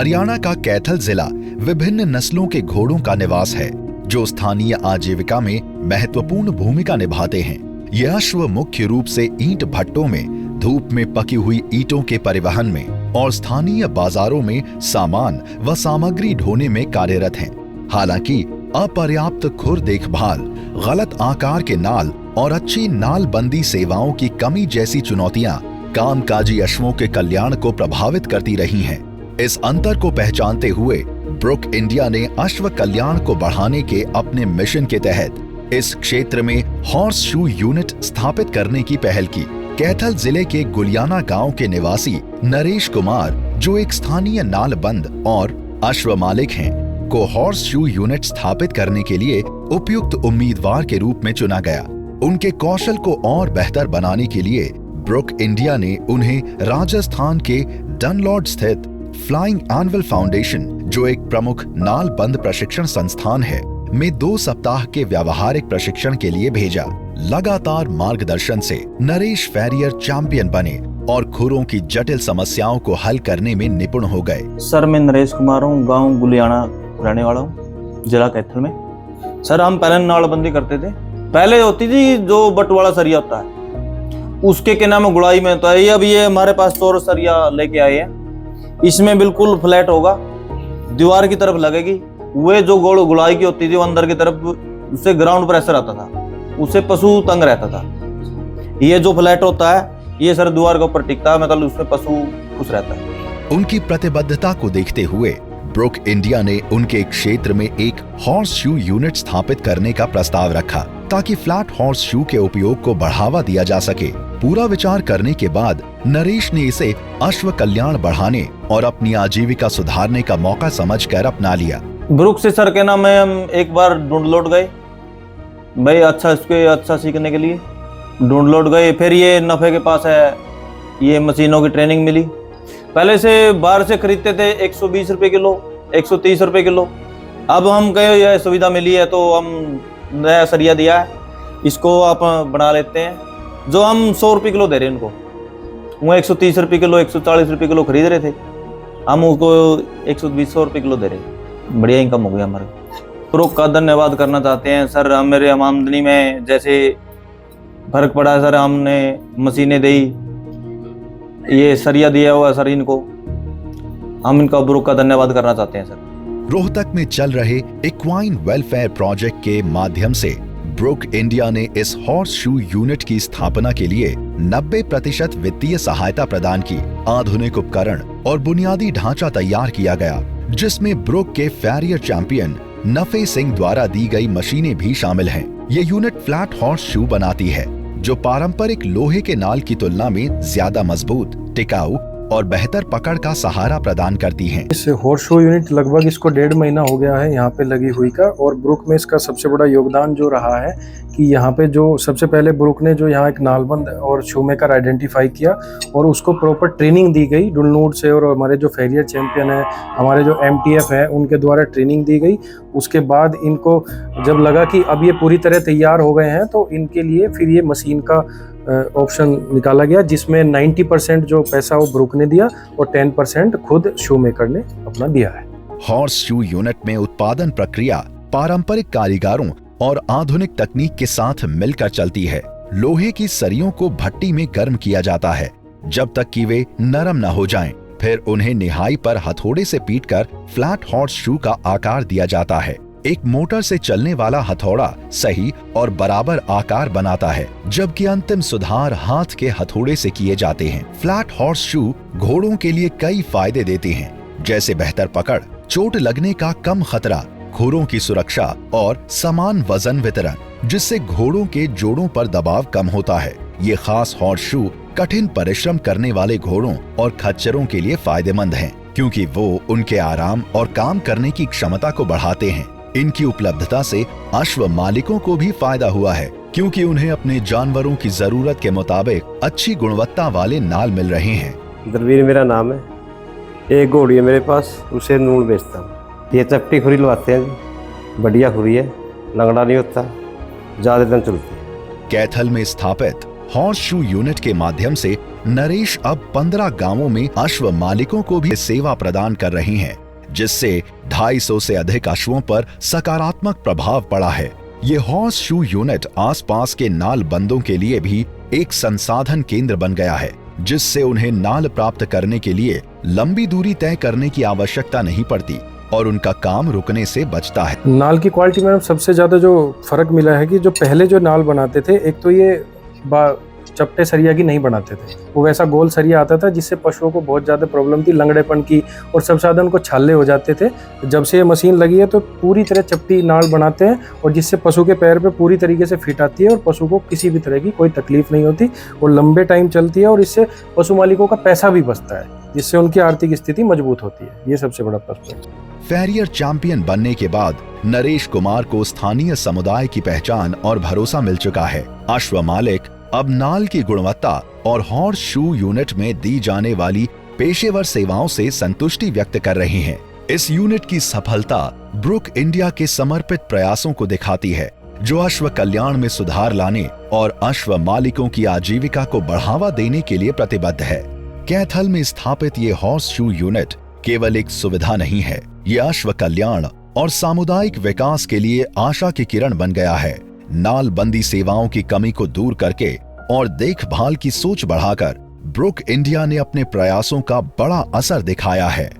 हरियाणा का कैथल जिला विभिन्न नस्लों के घोड़ों का निवास है जो स्थानीय आजीविका में महत्वपूर्ण भूमिका निभाते हैं। ये अश्व मुख्य रूप से ईंट भट्टों में धूप में पकी हुई ईंटों के परिवहन में और स्थानीय बाजारों में सामान व सामग्री ढोने में कार्यरत हैं। हालांकि अपर्याप्त खुर देखभाल, गलत आकार के नाल और अच्छी नालबंदी सेवाओं की कमी जैसी चुनौतियां कामकाजी अश्वों के कल्याण को प्रभावित करती रही हैं। इस अंतर को पहचानते हुए ब्रुक इंडिया ने अश्व कल्याण को बढ़ाने के अपने मिशन के तहत इस क्षेत्र में हॉर्स शू यूनिट स्थापित करने की पहल की। कैथल जिले के गुलियाना गांव के निवासी नरेश कुमार, जो एक स्थानीय नालबंद और अश्व मालिक हैं, को हॉर्स शू यूनिट स्थापित करने के लिए उपयुक्त उम्मीदवार के रूप में चुना गया। उनके कौशल को और बेहतर बनाने के लिए ब्रुक इंडिया ने उन्हें राजस्थान के डनलॉड स्थित फ्लाइंग एनिमल फाउंडेशन, जो एक प्रमुख नालबंद प्रशिक्षण संस्थान है, में 2 सप्ताह के व्यावहारिक प्रशिक्षण के लिए भेजा। लगातार मार्गदर्शन से नरेश फैरियर चैंपियन बने और खुरों की जटिल समस्याओं को हल करने में निपुण हो गए। सर, मैं नरेश कुमार हूँ, गांव गुलियाना रहने वाला हूँ, जिला कैथल में। सर, हम पहले नालबंदी करते थे। पहले होती थी जो बटवाला सरिया होता है, उसके के नाम गुड़ाई में होता है। अब ये हमारे पास चोर सरिया लेके आए हैं। इसमें बिल्कुल फ्लैट होगा, दीवार की तरफ लगेगी। वे जो गोल गुड़ाई की होती थी वो अंदर की तरफ, उससे ग्राउंड प्रेशर आता था, उससे पशु तंग रहता था। ये जो फ्लैट होता है, ये सर दीवार के ऊपर टिकता है, मतलब उसमें पशु खुश रहता है। उनकी प्रतिबद्धता को देखते हुए ब्रुक इंडिया ने उनके क्षेत्र में एक हॉर्स शू यूनिट स्थापित करने का प्रस्ताव रखा ताकि फ्लैट हॉर्स शू के उपयोग को बढ़ावा दिया जा सके। पूरा विचार करने के बाद नरेश ने इसे अश्व कल्याण बढ़ाने और अपनी आजीविका सुधारने का मौका समझकर अपना लिया। ब्रुक से सर के नाम में हम एक बार ढूंढ लौट गए भाई, अच्छा सीखने के लिए ढूंढ लौट गए। फिर ये नफे के पास है, ये मशीनों की ट्रेनिंग मिली। पहले से बाहर से खरीदते थे 120 रुपए किलो, 130 रुपए किलो। अब हम कहे यह सुविधा मिली है तो हम नया सरिया दिया है, इसको आप बना लेते हैं। जो हम 100 रुपये किलो दे रहे हैं उनको, वो 130 रुपये किलो, 140 रुपये किलो खरीद रहे थे, हम उसको 120 रुपये किलो दे रहे हैं। बढ़िया इनकम हो गया हमारे। ब्रुक का धन्यवाद करना चाहते हैं सर। मेरे आमदनी में जैसे फर्क पड़ा है सर, हमने मशीनें दी, ये सरिया दिया हुआ सर, इनको हम इनका ब्रुक का धन्यवाद करना चाहते हैं सर। रोहतक में चल रहे इक्वाइन वेलफेयर प्रोजेक्ट के माध्यम से ब्रुक इंडिया ने इस हॉर्स शू यूनिट की स्थापना के लिए 90% वित्तीय सहायता प्रदान की। आधुनिक उपकरण और बुनियादी ढांचा तैयार किया गया, जिसमें ब्रुक के फैरियर चैंपियन नफे सिंह द्वारा दी गई मशीनें भी शामिल हैं। ये यूनिट फ्लैट हॉर्स शू बनाती है, जो पारंपरिक लोहे के नाल की तुलना में ज्यादा मजबूत, टिकाऊ और बेहतर पकड़ का सहारा प्रदान करती हैं। इस हॉर्स शू यूनिट लगभग इसको 1.5 महीना हो गया है यहाँ पे लगी हुई का, और ब्रुक में इसका सबसे बड़ा योगदान जो रहा है कि यहाँ पे जो सबसे पहले ब्रुक ने जो यहाँ एक नालबंद और शू मेकर आइडेंटिफाई किया और उसको प्रॉपर ट्रेनिंग दी गई डुलनूड से, और हमारे जो फैरियर चैंपियन है, हमारे जो MTF है, उनके द्वारा ट्रेनिंग दी गई। उसके बाद इनको जब लगा कि अब ये पूरी तरह तैयार हो गए हैं तो इनके लिए फिर ये मशीन का ऑप्शन निकाला गया, जिसमें 90% जो पैसा वो ब्रुक ने दिया और 10% खुद शू मेकर ने अपना दिया है। हॉर्स शू यूनिट में उत्पादन प्रक्रिया पारंपरिक कारीगरों और आधुनिक तकनीक के साथ मिलकर चलती है। लोहे की सरियों को भट्टी में गर्म किया जाता है जब तक कि वे नरम न हो जाएं। फिर उन्हें निहाई पर हथौड़े से पीटकर फ्लैट हॉर्स शू का आकार दिया जाता है। एक मोटर से चलने वाला हथौड़ा सही और बराबर आकार बनाता है, जबकि अंतिम सुधार हाथ के हथौड़े से किए जाते हैं। फ्लैट हॉर्स शू घोड़ों के लिए कई फायदे देते हैं, जैसे बेहतर पकड़, चोट लगने का कम खतरा, खुरों की सुरक्षा और समान वजन वितरण, जिससे घोड़ों के जोड़ों पर दबाव कम होता है। ये खास हॉर्स शू कठिन परिश्रम करने वाले घोड़ों और खच्चरों के लिए फायदेमंद हैं, क्योंकि वो उनके आराम और काम करने की क्षमता को बढ़ाते हैं। इनकी उपलब्धता से अश्व मालिकों को भी फायदा हुआ है, क्योंकि उन्हें अपने जानवरों की जरूरत के मुताबिक अच्छी गुणवत्ता वाले नाल मिल रहे हैं। दरवीर मेरा नाम है, एक घोड़ी है मेरे पास, उसे नून बेचता हूँ। ये चपटी खुरी लवाते हैं, बढ़िया खुरी है, लंगड़ा नहीं होता, ज्यादा दिन चलती है। कैथल में स्थापित हॉर्स शू यूनिट के माध्यम से नरेश अब 15 गांवों में अश्व मालिकों को भी सेवा प्रदान कर रही हैं, जिससे 250 से अधिक अश्वों पर सकारात्मक प्रभाव पड़ा है। ये हॉर्स शू यूनिट आसपास के नाल बंदों के लिए भी एक संसाधन केंद्र बन गया है, जिससे उन्हें नाल प्राप्त करने के लिए लंबी दूरी तय करने की आवश्यकता नहीं पड़ती और उनका काम रुकने से बचता है। नाल की क्वालिटी में सबसे ज़्यादा जो फ़र्क मिला है कि जो पहले जो नाल बनाते थे, एक तो ये चपटे सरिया की नहीं बनाते थे, वो वैसा गोल सरिया आता था जिससे पशुओं को बहुत ज़्यादा प्रॉब्लम थी, लंगड़ेपन की, और सब साधन को छाले हो जाते थे। जब से ये मशीन लगी है तो पूरी तरह चपटी नाल बनाते हैं और जिससे पशु के पैर पे पूरी तरीके से फिट आती है और पशु को किसी भी तरह की कोई तकलीफ नहीं होती और लंबे टाइम चलती है, और इससे पशु मालिकों का पैसा भी बचता है, जिससे उनकी आर्थिक स्थिति मजबूत होती है। ये सबसे बड़ा प्लस है। फैरियर चैंपियन बनने के बाद नरेश कुमार को स्थानीय समुदाय की पहचान और भरोसा मिल चुका है। अश्व मालिक अब नाल की गुणवत्ता और हॉर्स शू यूनिट में दी जाने वाली पेशेवर सेवाओं से संतुष्टि व्यक्त कर रहे हैं। इस यूनिट की सफलता ब्रुक इंडिया के समर्पित प्रयासों को दिखाती है, जो अश्व कल्याण में सुधार लाने और अश्व मालिकों की आजीविका को बढ़ावा देने के लिए प्रतिबद्ध है। कैथल में स्थापित ये हॉर्स शू यूनिट केवल एक सुविधा नहीं है, ये अश्व कल्याण और सामुदायिक विकास के लिए आशा की किरण बन गया है। नाल बंदी सेवाओं की कमी को दूर करके और देखभाल की सोच बढ़ाकर ब्रुक इंडिया ने अपने प्रयासों का बड़ा असर दिखाया है।